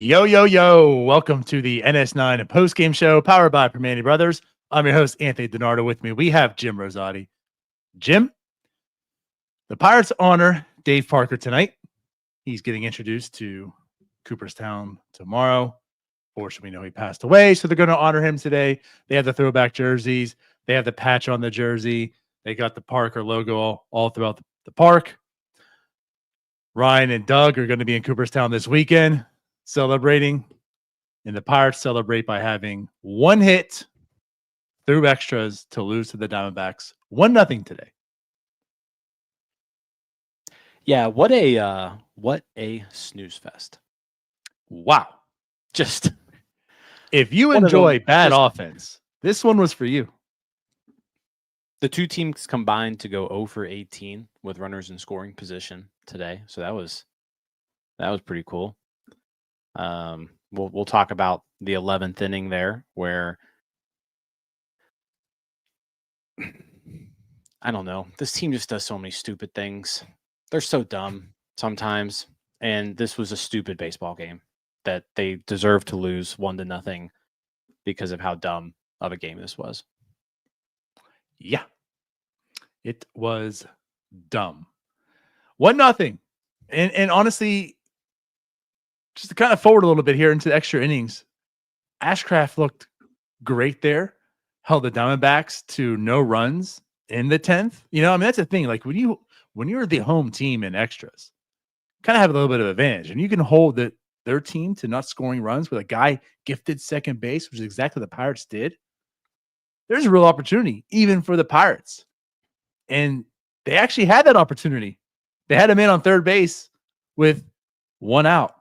Yo, yo, yo. Welcome to the NS9 Postgame Show, powered by Permani Brothers. I'm your host, Anthony DiNardo. With me, we have Jim Rosati. Jim, the Pirates honor Dave Parker tonight. He's getting introduced to Cooperstown tomorrow. Fortunately, we know he passed away, so they're going to honor him today. They have the throwback jerseys. They have the patch on the jersey. They got the Parker logo all throughout the park. Ryan and Doug are going to be in Cooperstown this weekend, celebrating, and the Pirates celebrate by having one hit through extras to lose to the Diamondbacks 1-0 today. Yeah, what a snooze fest. Wow. Just if you enjoy bad offense, this one was for you. The two teams combined to go 0 for 18 with runners in scoring position today. So that was pretty cool. We'll talk about the 11th inning there, where I don't know. This team just does so many stupid things. They're so dumb sometimes, and this was a stupid baseball game that they deserve to lose 1-0 because of how dumb of a game this was. Yeah, it was dumb. 1-0, and honestly, just to kind of forward a little bit here into the extra innings, Ashcraft looked great there, held the Diamondbacks to no runs in the 10th. You know, I mean, that's the thing. Like when you're the home team in extras, kind of have a little bit of advantage, and you can hold their team to not scoring runs with a guy gifted second base, which is exactly what the Pirates did. There's a real opportunity even for the Pirates, and they actually had that opportunity. They had a man on third base with one out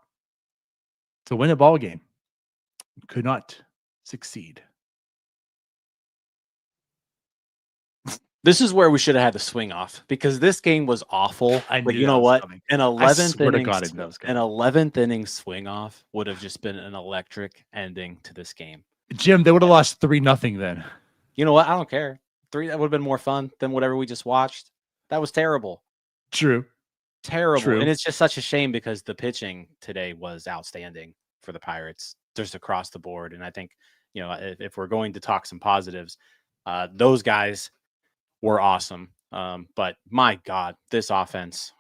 to win a ball game. Could not succeed. This is where we should have had the swing off, because this game was awful. But you know what? An 11th inning swing off would have just been an electric ending to this game. Jim, they would have lost 3-0 then. You know what? I don't care. That would have been more fun than whatever we just watched. That was terrible. True. Terrible. True. And it's just such a shame, because the pitching today was outstanding for the Pirates, just across the board. And I think, you know, if we're going to talk some positives, those guys were awesome. But my God, this offense,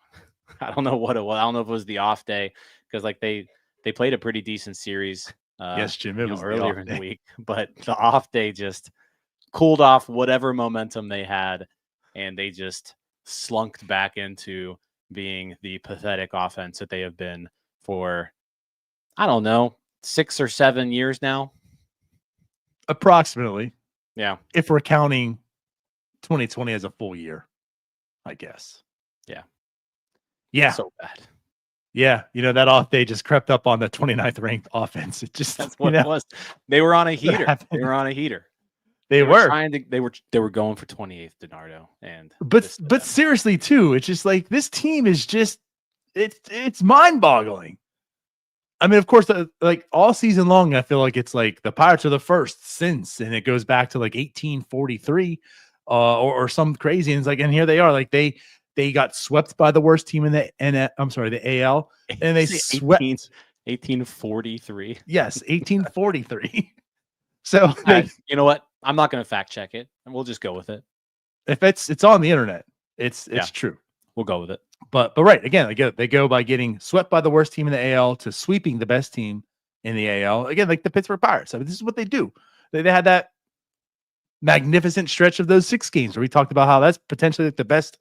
I don't know what it was. I don't know if it was the off day, because like they played a pretty decent series. Yes, Jim, it was earlier in the week, but the off day just cooled off whatever momentum they had, and they just slunked back into being the pathetic offense that they have been for, I don't know, 6 or 7 years now. Approximately. Yeah. If we're counting 2020 as a full year, I guess. Yeah. Yeah. So bad. Yeah. You know, that off day just crept up on the 29th ranked offense. It just, that's what it was. They were on a heater. They were on a heater. They were trying to, they were going for 28th DiNardo. And but seriously too, it's just like this team is just it's mind-boggling. I mean, of course, like all season long, I feel like it's like the Pirates are the first since, and it goes back to like 1843 or some crazy. And it's like, and here they are, like they got swept by the worst team in the the AL, and they swept 1843. Yes, 1843. So you know what? I'm not going to fact check it, and we'll just go with it. If it's on the internet, it's true. We'll go with it. But right, again, they go by getting swept by the worst team in the AL to sweeping the best team in the AL. Again, like the Pittsburgh Pirates. I mean, this is what they do. They had that magnificent stretch of those 6 games where we talked about how that's potentially like the best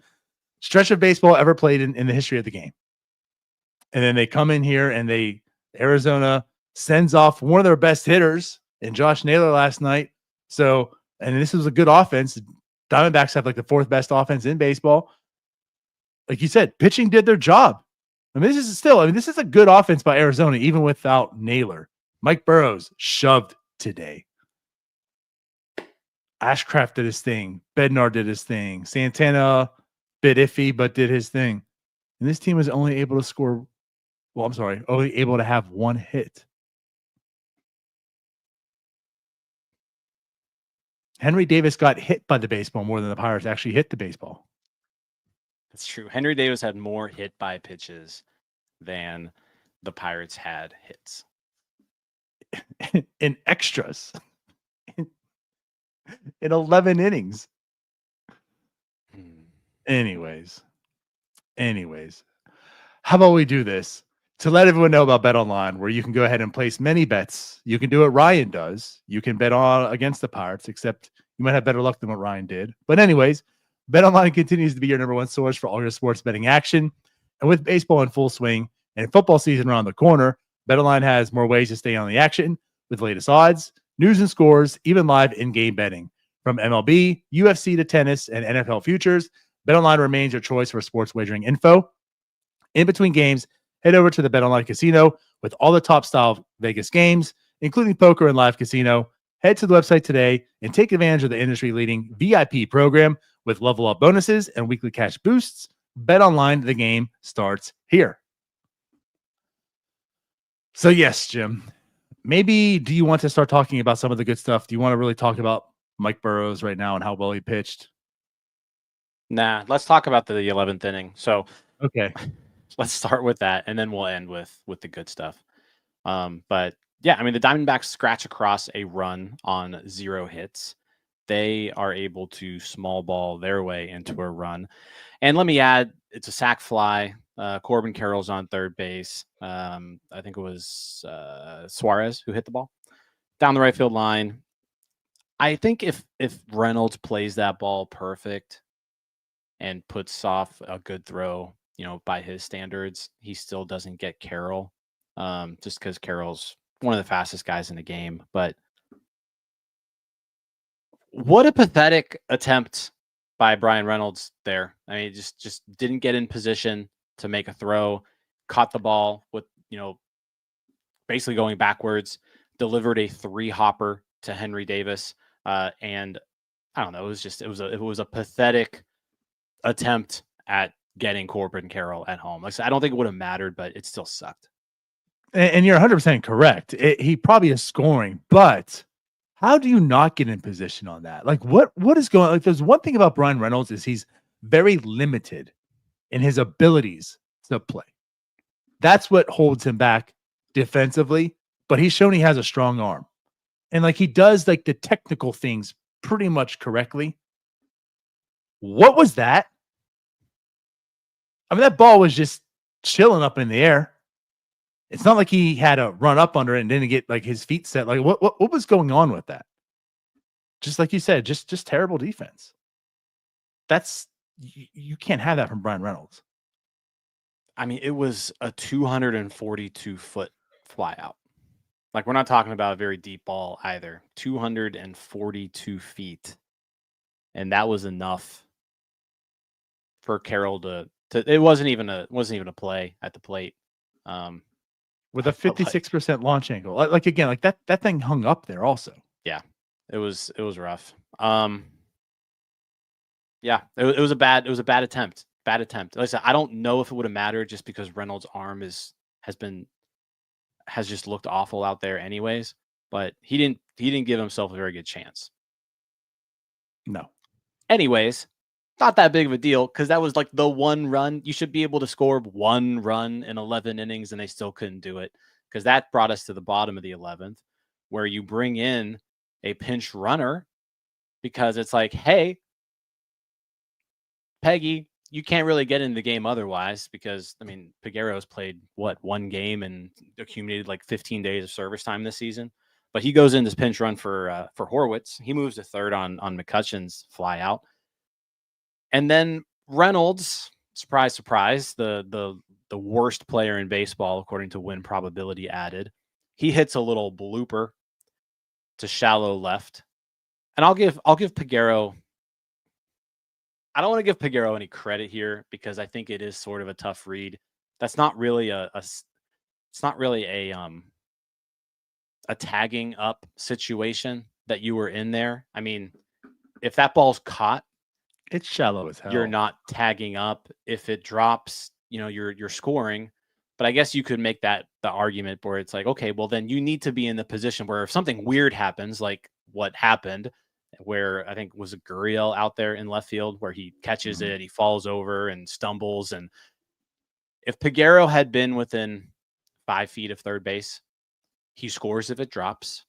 stretch of baseball ever played in the history of the game. And then they come in here and Arizona sends off one of their best hitters in Josh Naylor last night. So, and this was a good offense. Diamondbacks have like the 4th best offense in baseball. Like you said, pitching did their job. I mean, this is a good offense by Arizona, even without Naylor. Mike Burrows shoved today. Ashcraft did his thing. Bednar did his thing. Santana, bit iffy, but did his thing. And this team was only able to score. Well, I'm sorry, only able to have one hit. Henry Davis got hit by the baseball more than the Pirates actually hit the baseball. That's true. Henry Davis had more hit by pitches than the Pirates had hits. In extras. In 11 innings. Anyways. How about we do this? To let everyone know about Bet Online, where you can go ahead and place many bets. You can do what Ryan does. You can bet on against the Pirates, except you might have better luck than what Ryan did. But anyways, Bet Online continues to be your number one source for all your sports betting action. And with baseball in full swing and football season around the corner, Bet Online has more ways to stay on the action with the latest odds, news and scores, even live in-game betting. From MLB, UFC to tennis, and NFL futures, Bet Online remains your choice for sports wagering info. In between games, head over to the Bet Online Casino with all the top style Vegas games, including poker and live casino. Head to the website today and take advantage of the industry-leading VIP program with level up bonuses and weekly cash boosts. Bet Online, the game starts here. So yes, Jim, maybe do you want to start talking about some of the good stuff? Do you want to really talk about Mike Burrows right now and how well he pitched? Nah, let's talk about the 11th inning. So okay, let's start with that, and then we'll end with the good stuff. But yeah, I mean, the Diamondbacks scratch across a run on 0 hits. They are able to small ball their way into a run. And let me add, it's a sac fly. Corbin Carroll's on third base. I think it was Suarez who hit the ball down the right field line. I think if Reynolds plays that ball perfect and puts off a good throw, by his standards, he still doesn't get Carroll, just because Carroll's one of the fastest guys in the game. But what a pathetic attempt by Brian Reynolds there. I mean, just didn't get in position to make a throw, caught the ball with, basically going backwards, delivered a 3-hopper to Henry Davis. And I don't know, it was a pathetic attempt at getting Corbin Carroll at home. Like I said, I don't think it would have mattered, but it still sucked. And you're 100% correct. He probably is scoring, but how do you not get in position on that? Like what is going on? Like there's one thing about Brian Reynolds is he's very limited in his abilities to play. That's what holds him back defensively, but he's shown he has a strong arm. And like he does like the technical things pretty much correctly. What was that? I mean, that ball was just chilling up in the air. It's not like he had to run up under it and didn't get like his feet set. Like what was going on with that? Just like you said, just terrible defense. That's you can't have that from Brian Reynolds. I mean, it was a 242-foot fly out. Like we're not talking about a very deep ball either. 242 feet. And that was enough for Carroll to it wasn't even a play at the plate. With a 56% launch angle. Like again, like that thing hung up there also. Yeah. It was rough. Yeah, it was a bad attempt. Bad attempt. Like I said, I don't know if it would have mattered just because Reynolds' arm has just looked awful out there anyways, but he didn't give himself a very good chance. No. Anyways, not that big of a deal because that was like the one run. You should be able to score one run in 11 innings, and they still couldn't do it because that brought us to the bottom of the 11th, where you bring in a pinch runner because it's like, hey, Peggy, you can't really get in the game otherwise because, I mean, Peguero's played, one game and accumulated like 15 days of service time this season. But he goes in this pinch run for Horwitz. He moves to third on McCutcheon's fly out. And then Reynolds, surprise, surprise, the worst player in baseball, according to win probability added, he hits a little blooper to shallow left. And I'll give Peguero, I don't want to give Peguero any credit here because I think it is sort of a tough read. that's not really it's not really a tagging up situation that you were in there. I mean, if that ball's caught, It's shallow as hell. you're not tagging up. If it drops, you're scoring. But I guess you could make that the argument where it's like, okay, well then you need to be in the position where if something weird happens, like what happened, where I think was a Gurriel out there in left field where he catches it, he falls over and stumbles. And if Peguero had been within 5 feet of third base, he scores if it drops.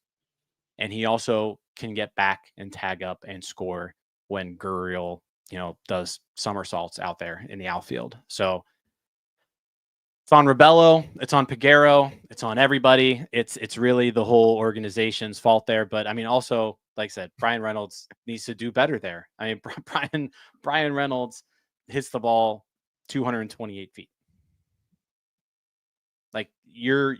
And he also can get back and tag up and score when Gurriel, does somersaults out there in the outfield. So it's on Rebello, it's on Peguero, it's on everybody. It's really the whole organization's fault there. But I mean, also, like I said, Brian Reynolds needs to do better there. I mean, Brian Reynolds hits the ball 228 feet. Like you're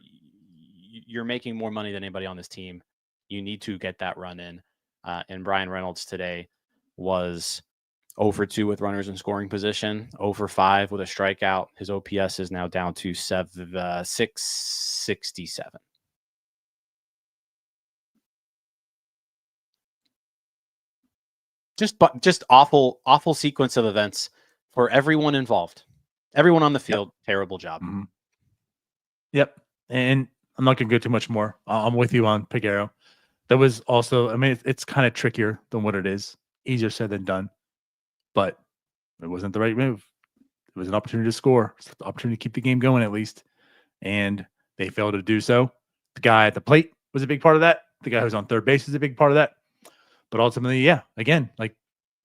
making more money than anybody on this team. You need to get that run in. And Brian Reynolds today was 0 for 2 with runners in scoring position, 0 for 5 with a strikeout. His OPS is now down to 667. Just awful sequence of events for everyone involved. Everyone on the field, terrible job. Mm-hmm. Yep. And I'm not going to go too much more. I'm with you on Peguero. That was also, I mean, it's kind of trickier than what it is. Easier said than done. But it wasn't the right move. It was an opportunity to score. It's an opportunity to keep the game going at least. And they failed to do so. The guy at the plate was a big part of that. The guy who's on third base is a big part of that. But ultimately, yeah, again, like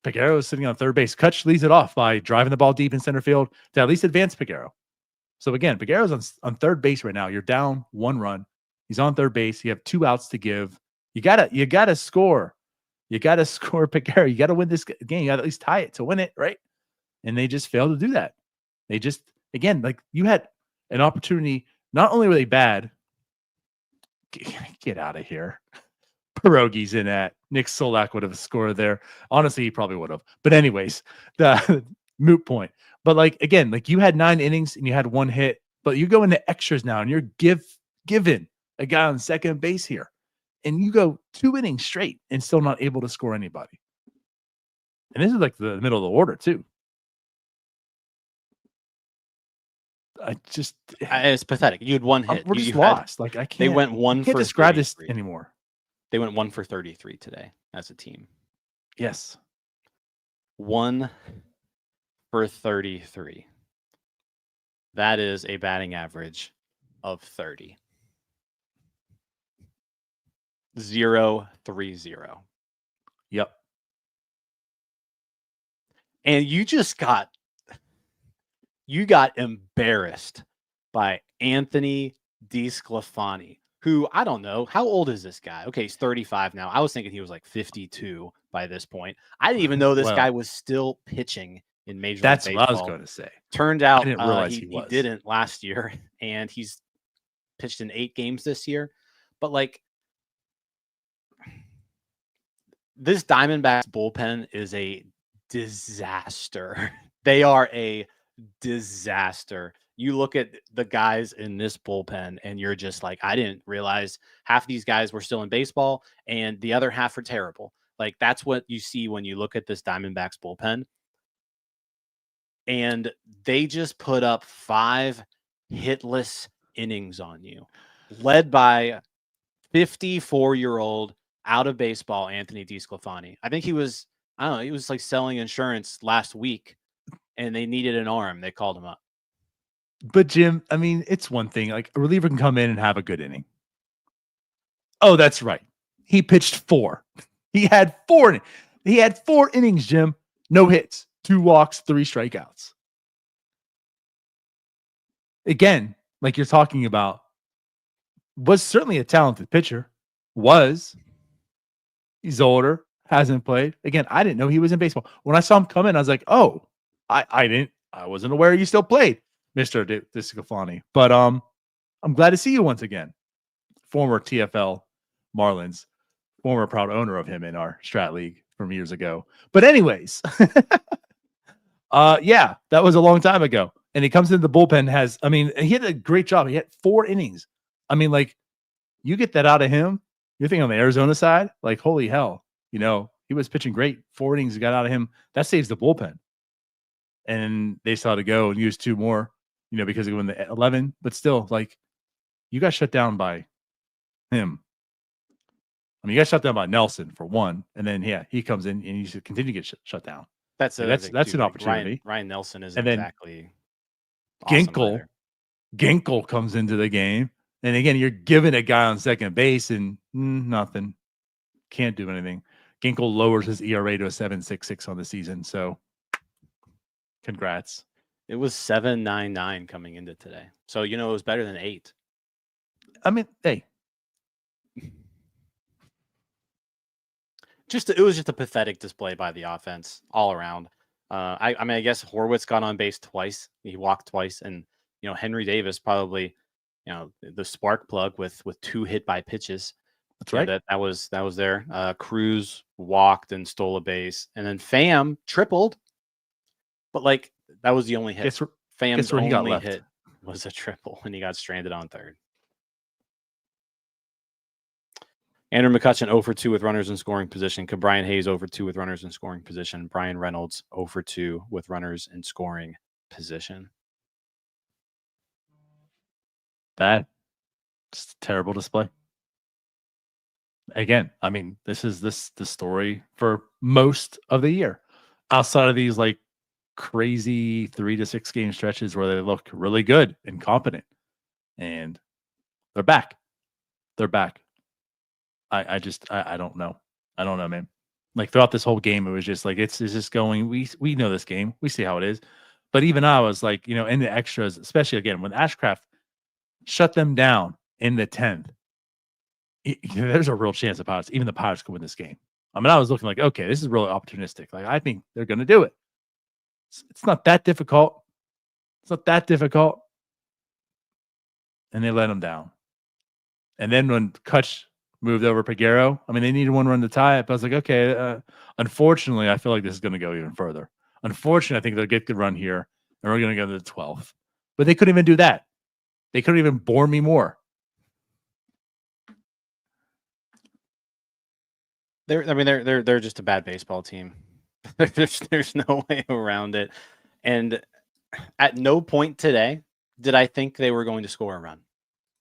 Peguero is sitting on third base. Kutch leads it off by driving the ball deep in center field to at least advance Peguero. So again, Peguero's on third base right now. You're down 1 run. He's on third base. You have 2 outs to give. You gotta score. You gotta score, Peguero. You gotta win this game. You gotta at least tie it to win it, right? And they just failed to do that. They just, again, like you had an opportunity. Not only were they bad, get out of here. Pierogi's in at. Nick Solak would have scored there. Honestly, he probably would have. But anyways, the moot point. But like again, like you had 9 innings and you had 1 hit, but you go into extras now and you're given a guy on second base here. And you go 2 innings straight and still not able to score anybody. And this is like the middle of the order too. It's pathetic. You had 1 hit. We're just lost. Like I can't. They went 1 can't for describe 33. this anymore. They went 1 for 33 today as a team. Yes. 1 for 33. That is a batting average of 30. 0.30. Yep. And you got embarrassed by Anthony DiSclafani, who I don't know. How old is this guy? Okay, he's 35 now. I was thinking he was like 52 by this point. I didn't even know this guy was still pitching in Major League Baseball. That's what I was going to say. Turned out I didn't realize he didn't last year, and he's pitched in 8 games this year. But like, this Diamondbacks bullpen is a disaster. They are a disaster. You look at the guys in this bullpen and you're just like, I didn't realize half these guys were still in baseball and the other half are terrible. Like that's what you see when you look at this Diamondbacks bullpen. And they just put up 5 hitless innings on you, led by 54-year-old out of baseball Anthony DiSclafani. I think he was like selling insurance last week and they needed an arm. They called him up. But Jim, I mean, it's one thing. Like a reliever can come in and have a good inning. Oh, that's right. He pitched 4. He had 4. He had 4 innings, Jim. No hits, 2 walks, 3 strikeouts. Again, like you're talking about, was certainly a talented pitcher. He's older, hasn't played. Again, I didn't know he was in baseball. When I saw him come in, I was like, oh, I wasn't aware you still played, Mr. DiSclafani. But I'm glad to see you once again. Former TFL Marlins, former proud owner of him in our Strat League from years ago. But anyways, yeah, that was a long time ago. And he comes into the bullpen, he had a great job. He had 4 innings. I mean, like, you get that out of him, you're thinking on the Arizona side, like, holy hell, he was pitching great. 4 innings he got out of him. That saves the bullpen. And they still had to go and use 2 more, because he won the 11. But still, like, you got shut down by him. I mean, you got shut down by Nelson for one, and then he comes in and you should continue to get shut down. That's that's too, an opportunity. Ryan Nelson isn't And then exactly awesome Ginkel comes into the game, and again, you're giving a guy on second base and nothing, can't do anything. Ginkel lowers his ERA to a 7.66 on the season, so congrats. It was 7.99 coming into today, so it was better than 8. I mean, hey. It was just a pathetic display by the offense all around. I guess Horwitz got on base twice. He walked twice, and Henry Davis probably, the spark plug with 2 hit by pitches. That's right. That was there. Cruz walked and stole a base, and then Pham tripled, but like that was the only hit. Pham's only hit was a triple, and he got stranded on third. Andrew McCutchen 0 for 2 with runners in scoring position. Brian Hayes 0 for 2 with runners in scoring position. Brian Reynolds 0 for 2 with runners in scoring position. Bad. Just a terrible display. Again, I mean, this is the story for most of the year. Outside of these like crazy 3 to 6 game stretches where they look really good and competent. And they're back. They're back. I don't know. I don't know, man. Like throughout this whole game, it was just like it's just going. We know this game. We see how it is. But even I was like, in the extras, especially again when Ashcraft shut them down in the 10th, there's a real chance even the Pirates could win this game. I mean, I was looking like, okay, this is really opportunistic. Like I think they're going to do it. It's not that difficult. It's not that difficult. And they let them down. And then when Kutch moved over Peguero, I mean, they needed 1 run to tie it. But I was like, okay, unfortunately, I feel like this is going to go even further. Unfortunately, I think they'll get a good run here, and we're going to go to the 12th. But they couldn't even do that. They couldn't even bore me more. They're just a bad baseball team. There's no way around it. And at no point today did I think they were going to score a run.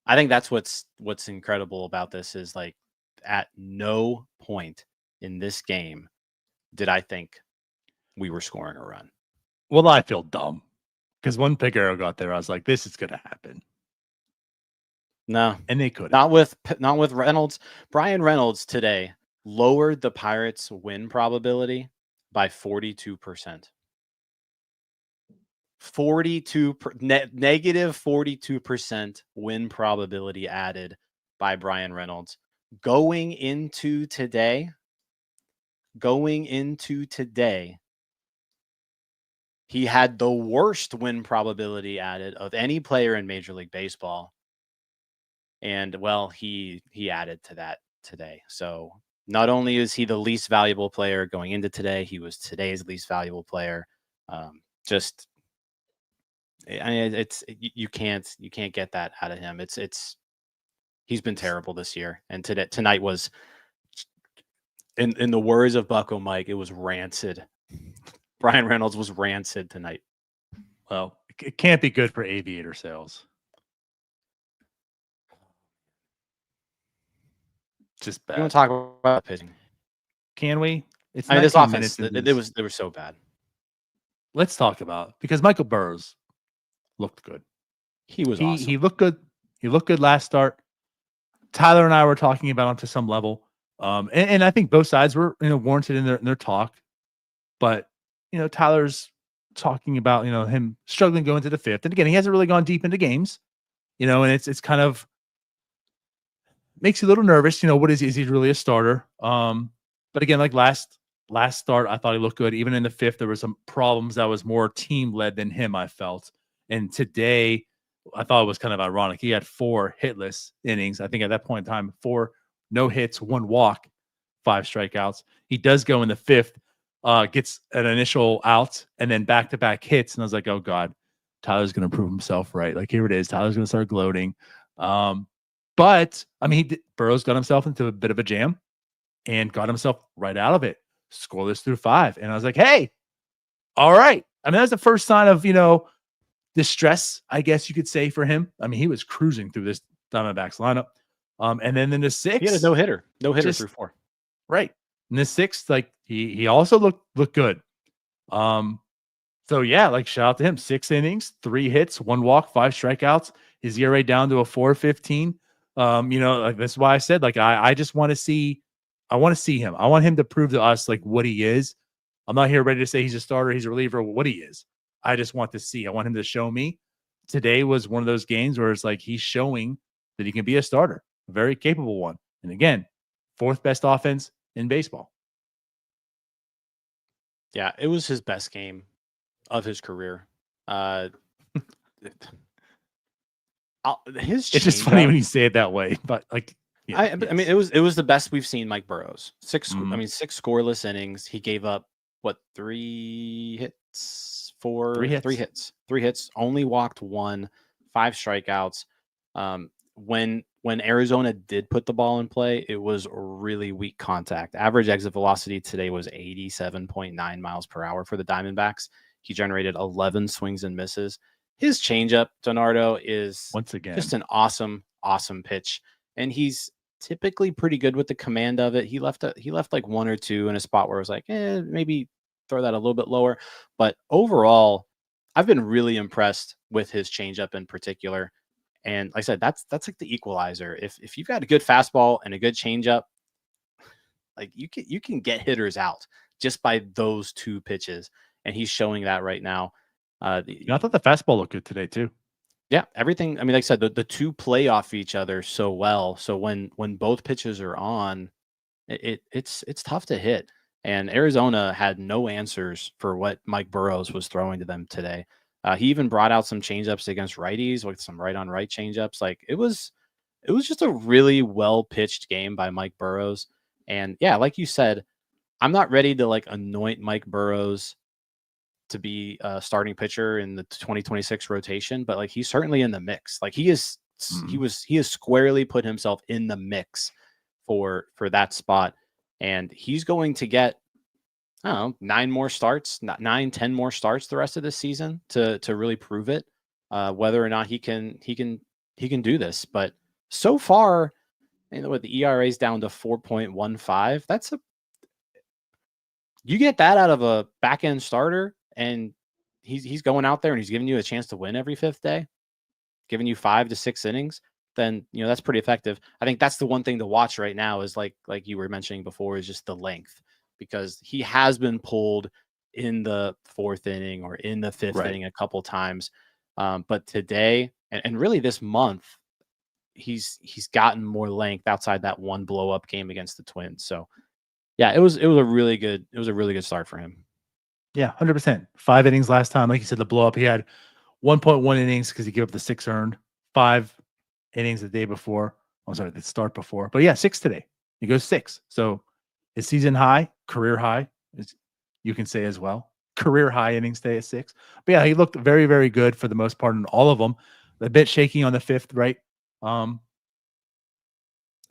I think that's what's incredible about this is like at no point in this game did I think we were scoring a run. Well, I feel dumb because when Peguero got there, I was like, this is going to happen. No, and they could not with Reynolds. Brian Reynolds today lowered the Pirates' win probability by 42%. Negative 42% win probability added by Brian Reynolds. Going into today, he had the worst win probability added of any player in Major League Baseball. And well, he added to that today. So not only is he the least valuable player going into today, he was today's least valuable player. You can't get that out of him. He's been terrible this year. And tonight was, in the words of Bucko Mike, it was rancid. Brian Reynolds was rancid tonight. Well, it can't be good for aviator sales. Just bad. You want to talk about pitching? Can we? It's this offense. They were so bad. Let's talk about because Michael Burrows looked good. He was awesome. He looked good. He looked good last start. Tyler and I were talking about him to some level, and I think both sides were warranted in their talk. But Tyler's talking about him struggling going to the 5th, and again he hasn't really gone deep into games, and it's kind of makes you a little nervous. What is he really a starter? But again, like last start, I thought he looked good. Even in the 5th, there were some problems that was more team led than him, I felt. And today, I thought it was kind of ironic. He had 4 hitless innings. I think at that point in time, 4 no hits, 1 walk, 5 strikeouts. He does go in the 5th, gets an initial out, and then back-to-back hits. And I was like, oh, God, Tyler's going to prove himself right. Like, here it is. Tyler's going to start gloating. But I mean, Burrows got himself into a bit of a jam and got himself right out of it. Scoreless through 5. And I was like, hey, all right. I mean, that's the first sign of, distress, I guess you could say, for him. I mean, he was cruising through this Diamondbacks lineup. And then in the 6th, he had a no hitter through 4. Right. In the 6th, like he also looked good. So yeah, like shout out to him. 6 innings, 3 hits, 1 walk, 5 strikeouts. His ERA down to a 4.15. Like that's why I said, like, I just want to see. I want to see him. I want him to prove to us like what he is. I'm not here ready to say he's a starter, he's a reliever, what he is. I just want to see. I want him to show me. Today was one of those games where it's like he's showing that he can be a starter, a very capable one. And again, 4th best offense in baseball. Yeah, it was his best game of his career. It's just funny when you say it that way, but like, yeah, I mean, it was the best we've seen Mike Burrows. 6 scoreless innings. He gave up 3 hits, 3 hits. Only walked 1, 5 strikeouts. When Arizona did put the ball in play, it was really weak contact. Average exit velocity today was 87.9 miles per hour for the Diamondbacks. He generated 11 swings and misses. His changeup, DiNardo, is once again just an awesome pitch, and he's typically pretty good with the command of it. He left like 1 or 2 in a spot where I was like, maybe throw that a little bit lower. But overall, I've been really impressed with his changeup in particular. And like I said, that's like the equalizer. If you've got a good fastball and a good changeup, like you can get hitters out just by those 2 pitches, and he's showing that right now. I thought the fastball looked good today too. Yeah, everything. I mean, like I said, the 2 play off each other so well. So when both pitches are on, it's tough to hit. And Arizona had no answers for what Mike Burrows was throwing to them today. He even brought out some changeups against righties with some right on right changeups. Like it was just a really well pitched game by Mike Burrows. And yeah, like you said, I'm not ready to like anoint Mike Burrows to be a starting pitcher in the 2026 rotation, but like he's certainly in the mix. Like he has squarely put himself in the mix for that spot, and he's going to get, I don't know, 9 more starts, 9, 10 more starts the rest of this season to really prove it, whether or not he can do this. But so far, with the ERA is down to 4.15, you get that out of a back end starter, and he's going out there and he's giving you a chance to win every 5th day, giving you 5 to 6 innings, then that's pretty effective. I think that's the one thing to watch right now is like you were mentioning before, is just the length, because he has been pulled in the 4th inning or in the 5th inning a couple times. But today and really this month, he's gotten more length outside that 1 blow up game against the Twins. So yeah, it was a really good start for him. Yeah, 100%. 5 innings last time. Like you said, the blow up, he had 1.1 innings because he gave up the 6 earned, 5 innings the day before. The start before. But yeah, 6 today. He goes 6. So his season high, career high, you can say as well. Career high innings today at 6. But yeah, he looked very, very good for the most part in all of them. A bit shaky on the 5th, right?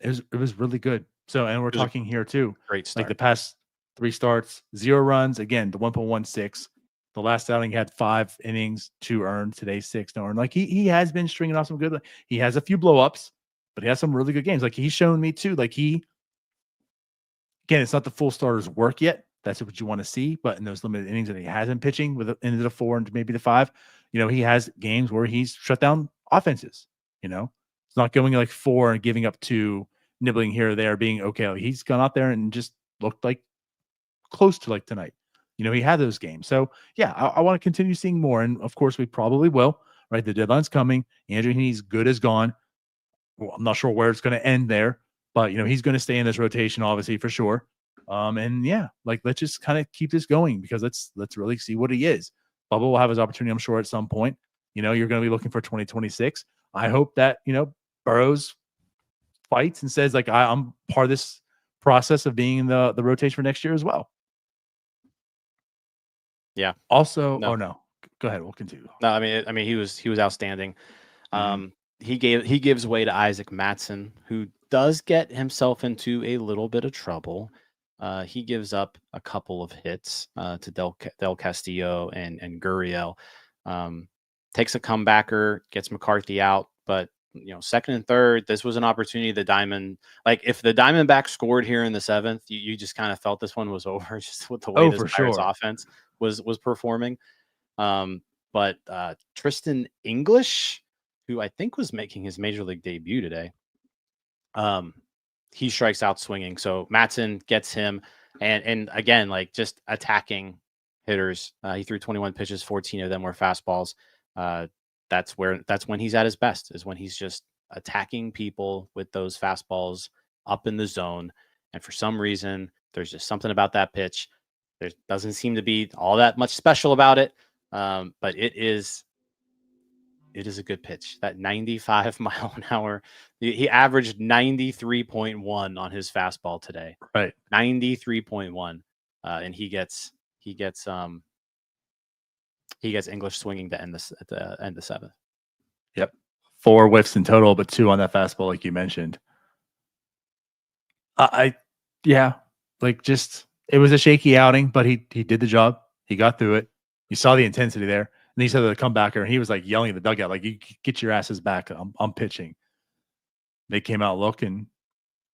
It was really good. So, and we're talking here too. Great start. Like the past 3 starts, 0 runs. Again, the 1.16. The last outing he had 5 innings, 2 earned. Today 6 no earned. Like he has been stringing off some good. He has a few blow ups, but he has some really good games. Like he's shown me too. Like again, it's not the full starter's work yet. That's what you want to see. But in those limited innings that he has been pitching with into the 4 and maybe the 5, he has games where he's shut down offenses. It's not going like 4 and giving up 2, nibbling here or there, being okay. He's gone out there and just looked like close to like tonight. He had those games. So yeah, I want to continue seeing more. And of course we probably will, right? The deadline's coming. Andrew Heaney's good as gone. Well, I'm not sure where it's going to end there, but he's going to stay in this rotation, obviously, for sure. And yeah, like let's just kind of keep this going, because let's really see what he is. Bubba will have his opportunity, I'm sure, at some point. You're going to be looking for 2026. I hope that, Burrows fights and says, like, I'm part of this process of being in the rotation for next year as well. Yeah. Also, no. oh no, Go ahead. We'll continue. No, I mean, he was outstanding. Mhm. He gives way to Isaac Matson, who does get himself into a little bit of trouble. He gives up a couple of hits to Del Castillo and Gurriel. Takes a comebacker, gets McCarthy out, but second and third, this was an opportunity. If the Diamondbacks scored here in the seventh, you just kind of felt this one was over, just with the way this For Pirates sure. offense was performing. But Tristan English, who I think was making his major league debut today, he strikes out swinging. So Matson gets him, and again, like, just attacking hitters. He threw 21 pitches, 14 of them were fastballs. That's when he's at his best, is when he's just attacking people with those fastballs up in the zone. And for some reason, there's just something about that pitch. There doesn't seem to be all that much special about it. But it is a good pitch. That 95 mile an hour. He averaged 93.1 on his fastball today. Right. 93.1. And he gets English swinging to end this at the end of seventh. Yep. 4 whiffs in total, but 2 on that fastball, like you mentioned. It was a shaky outing, but he did the job. He got through it. You saw the intensity there. And he said the comebacker, and he was like yelling at the dugout, like, "You get your asses back. I'm pitching." They came out looking.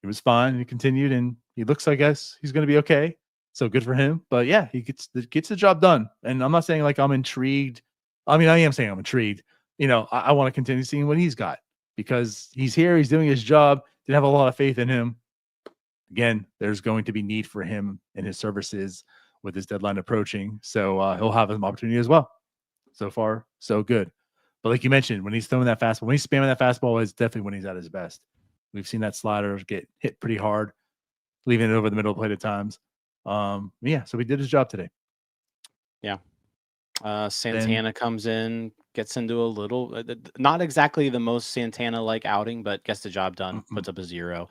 He was fine. He continued, and he looks, I guess, he's going to be okay. So good for him. But yeah, he gets the job done. And I'm not saying like I'm intrigued. I mean, I am saying I'm intrigued. I want to continue seeing what he's got, because he's here. He's doing his job. Didn't have a lot of faith in him. Again, there's going to be need for him and his services with his deadline approaching. So he'll have an opportunity as well. So far, so good. But like you mentioned, when he's throwing that fastball, when he's spamming that fastball, is definitely when he's at his best. We've seen that slider get hit pretty hard, leaving it over the middle plate at times. So he did his job today. Yeah. Santana comes in, gets into a little, not exactly the most Santana-like outing, but gets the job done, puts up a 0.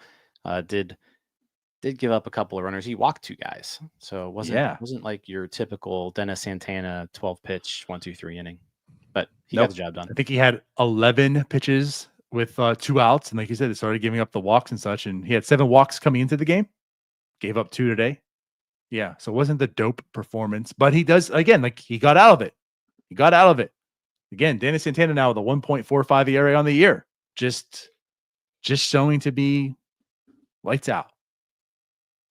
Did give up a couple of runners. He walked 2 guys. So it wasn't like your typical Dennis Santana 12 pitch 1-2-3 inning. But he got the job done. I think he had 11 pitches with 2 outs. And like you said, they started giving up the walks and such. And he had 7 walks coming into the game. Gave up 2 today. Yeah. So it wasn't the dope performance. But he does, again, like, he got out of it. Again, Dennis Santana now with a 1.45 ERA on the year. Just showing to be lights out.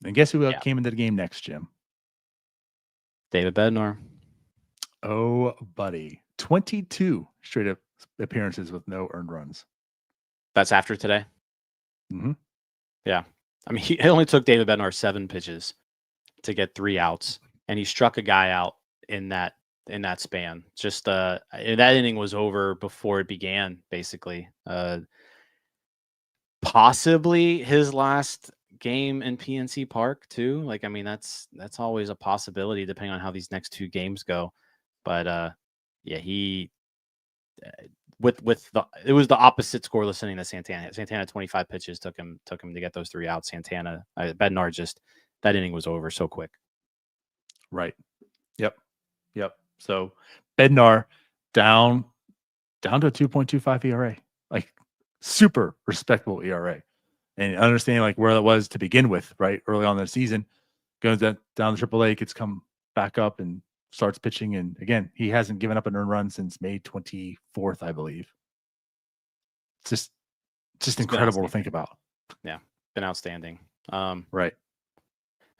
And guess who came into the game next, Jim? David Bednar. Oh, buddy. 22 straight up appearances with no earned runs. That's after today? Mm-hmm. Yeah. I mean, it only took David Bednar 7 pitches to get 3 outs, and he struck a guy out in that span. Just that inning was over before it began, basically. Possibly his last game in PNC Park too. Like, I mean, that's always a possibility depending on how these next 2 games go. But he it was the opposite scoreless inning that Santana. Santana 25 pitches took him to get those 3 outs. Santana, Bednar, just that inning was over so quick. Right. Yep. So Bednar down to a 2.25 ERA, like super respectable ERA, and understanding like where that was to begin with, right? Early on in the season, goes down the AAA, gets come back up and starts pitching. And again, he hasn't given up an earned run since May 24th, I believe. It's just incredible to think about. Yeah, been outstanding. Right.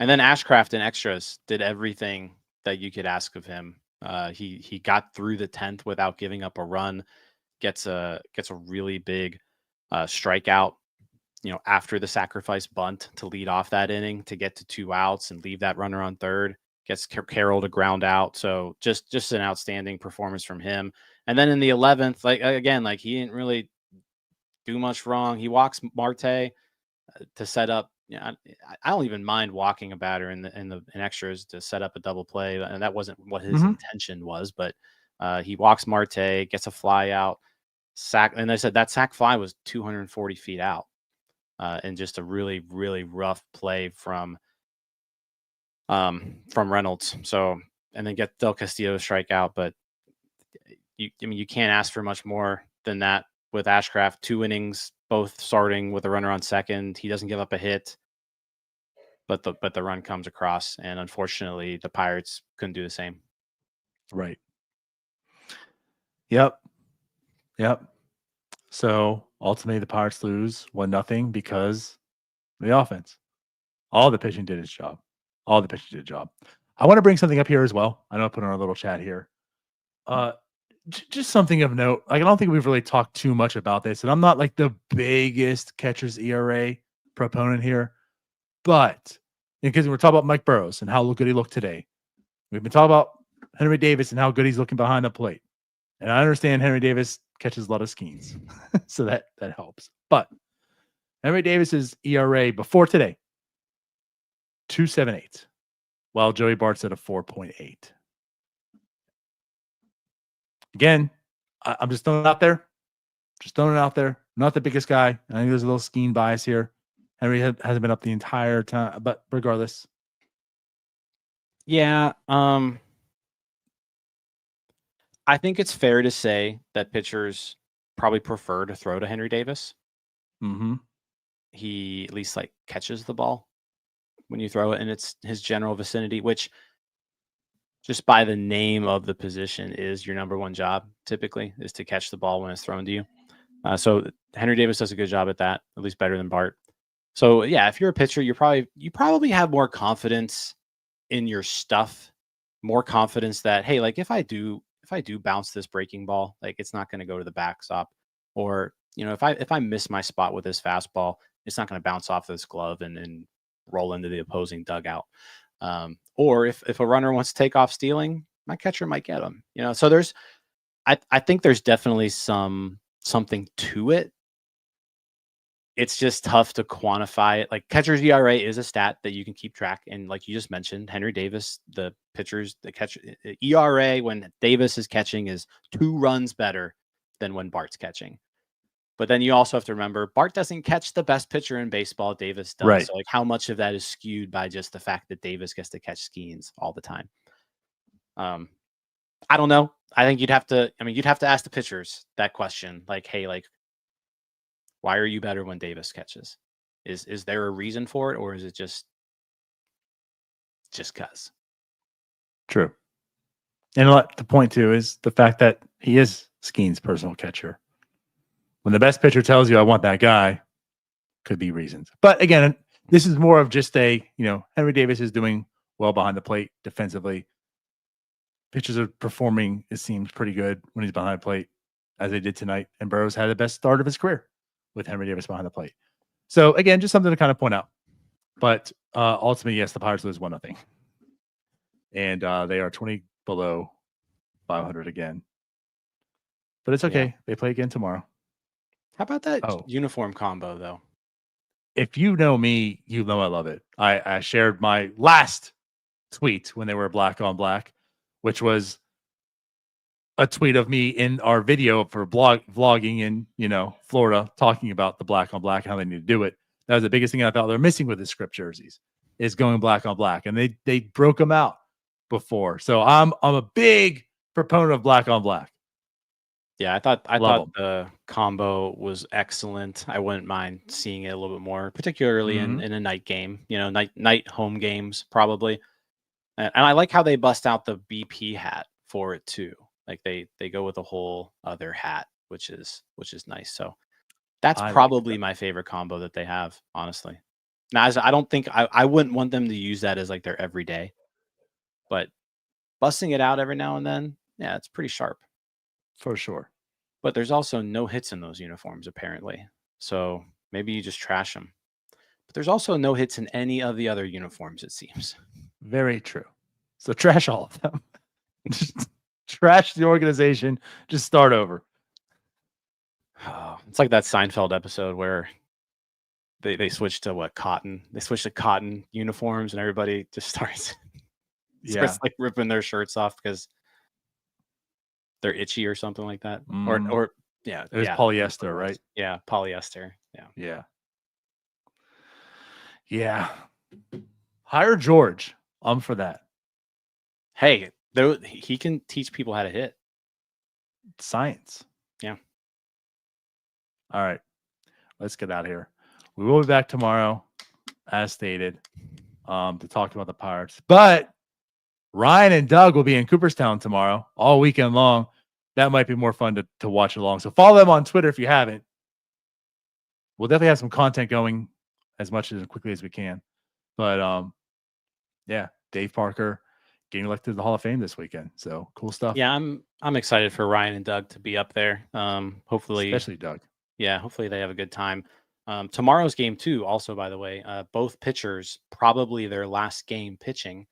And then Ashcraft in extras did everything that you could ask of him. He got through the 10th without giving up a run. Gets a really big strikeout, after the sacrifice bunt to lead off that inning to get to 2 outs and leave that runner on third. Gets Carroll to ground out. So just an outstanding performance from him. And then in the 11th, like he didn't really do much wrong. He walks Marte to set up. I don't even mind walking a batter in extras to set up a double play, and that wasn't what his intention was. But he walks Marte, gets a fly out, sack, and I said that sack fly was 240 feet out, and just a really, really rough play from Reynolds. So, and then get Del Castillo to strike out, but you can't ask for much more than that with Ashcraft. 2 innings, both starting with a runner on second. He doesn't give up a hit, but the run comes across, and unfortunately, the Pirates couldn't do the same. Right. Yep. So ultimately, the Pirates lose 1-0 because of the offense. All the pitching did its job. I want to bring something up here as well. I know I put on our little chat here. Just something of note. Like, I don't think we've really talked too much about this, and I'm not like the biggest catcher's ERA proponent here, but because we're talking about Mike Burrows and how good he looked today, we've been talking about Henry Davis and how good he's looking behind the plate. And I understand Henry Davis catches a lot of skeens, so that helps. But Henry Davis's ERA before today, 2.78, while Joey Bart's at a 4.8. Again, I'm just throwing it out there. Not the biggest guy. I think there's a little scheme bias here. Henry hasn't been up the entire time, but regardless. Yeah. I think it's fair to say that pitchers probably prefer to throw to Henry Davis. Mm-hmm. He at least like catches the ball when you throw it in his general vicinity, which just by the name of the position is your number one job typically, is to catch the ball when it's thrown to you. So Henry Davis does a good job at that, at least better than Bart. So yeah, if you're a pitcher, you probably have more confidence in your stuff, more confidence that, hey, like if I do bounce this breaking ball, like it's not going to go to the backstop, or if I miss my spot with this fastball, it's not going to bounce off this glove and roll into the opposing dugout. Or if a runner wants to take off stealing, my catcher might get him. So I think there's definitely something to it. It's just tough to quantify it. Like catcher's ERA is a stat that you can keep track. And like you just mentioned, Henry Davis, the catcher ERA when Davis is catching is 2 runs better than when Bart's catching. But then you also have to remember Bart doesn't catch the best pitcher in baseball. Davis does. Right. So like how much of that is skewed by just the fact that Davis gets to catch skeens all the time? I don't know. I think you'd have to ask the pitchers that question. Like, hey, like, why are you better when Davis catches? Is there a reason for it, or is it just cuz? True. And the point too is the fact that he is Skeen's personal catcher. When the best pitcher tells you I want that guy, could be reasons. But again, this is more of just Henry Davis is doing well behind the plate defensively. Pitchers are performing, it seems, pretty good when he's behind the plate, as they did tonight. And Burrows had the best start of his career with Henry Davis behind the plate. So again, just something to kind of point out. But ultimately, yes, the Pirates lose 1-0. And they are 20 below 500 again. But it's okay. Yeah. They play again tomorrow. How about that uniform combo, though? If you know me, you know I love it. I shared my last tweet when they were black on black, which was a tweet of me in our video for vlogging in Florida, talking about the black on black and how they need to do it. That was the biggest thing I thought they're missing with the script jerseys, is going black on black, and they broke them out before. So I'm a big proponent of black on black. Yeah, I thought the combo was excellent. I wouldn't mind seeing it a little bit more, particularly in a night game. Night home games probably. And I like how they bust out the BP hat for it too. Like they go with a whole other hat, which is nice. So that's probably my favorite combo that they have, honestly. Now, I don't think I wouldn't want them to use that as like their everyday, but busting it out every now and then, yeah, it's pretty sharp. For sure. But there's also no hits in those uniforms, apparently. So maybe you just trash them. But there's also no hits in any of the other uniforms, it seems. Very true. So trash all of them. Just trash the organization. Just start over. Oh, it's like that Seinfeld episode where they switched to cotton. They switched to cotton uniforms, and everybody just starts like ripping their shirts off because they're itchy or something like that. Or yeah, it was polyester, right? Yeah, polyester. Yeah. Hire George. I'm for that. Hey, he can teach people how to hit. science. Yeah. All right. Let's get out of here. We will be back tomorrow, as stated, to talk about the Pirates. But Ryan and Doug will be in Cooperstown tomorrow, all weekend long. That might be more fun to watch along. So follow them on Twitter if you haven't. We'll definitely have some content going as quickly as we can. But yeah, Dave Parker getting elected to the Hall of Fame this weekend. So cool stuff. Yeah, I'm excited for Ryan and Doug to be up there. Hopefully, especially Doug. Yeah, hopefully they have a good time. Tomorrow's game too, also, by the way, both pitchers, probably their last game pitching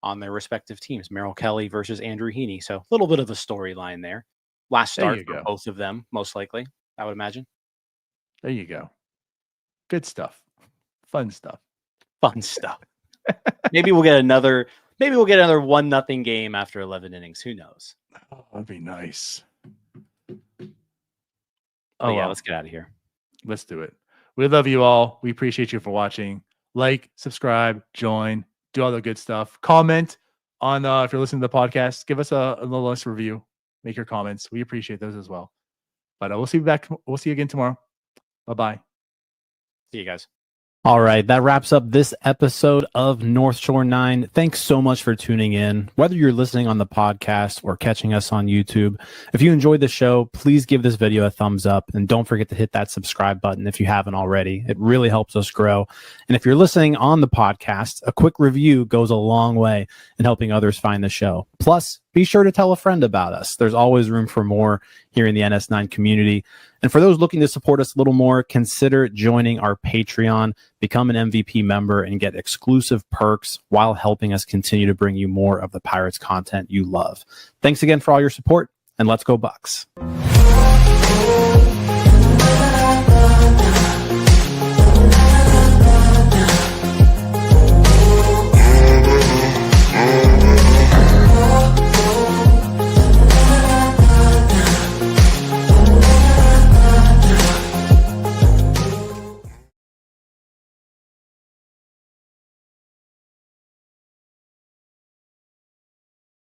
on their respective teams. Merrill Kelly versus Andrew Heaney. So a little bit of a storyline there. Last start for both of them, most likely, I would imagine. There you go. Good stuff. Fun stuff. Fun stuff. Maybe we'll get another 1-0 game after 11 innings. Who knows? Oh, that'd be nice. Let's get out of here. Let's do it. We love you all. We appreciate you for watching. Like, subscribe, join, do all the good stuff. Comment on if you're listening to the podcast. Give us a little nice review. Make your comments. We appreciate those as well. But we'll see you back. We'll see you again tomorrow. Bye-bye. See you guys. All right, that wraps up this episode of North Shore 9. Thanks so much for tuning in. Whether you're listening on the podcast or catching us on YouTube, if you enjoyed the show, please give this video a thumbs up and don't forget to hit that subscribe button if you haven't already. It really helps us grow. And if you're listening on the podcast, a quick review goes a long way in helping others find the show. Plus, be sure to tell a friend about us. There's always room for more here in the NS9 community. And for those looking to support us a little more, consider joining our Patreon, become an MVP member, and get exclusive perks while helping us continue to bring you more of the Pirates content you love. Thanks again for all your support, and let's go Bucks.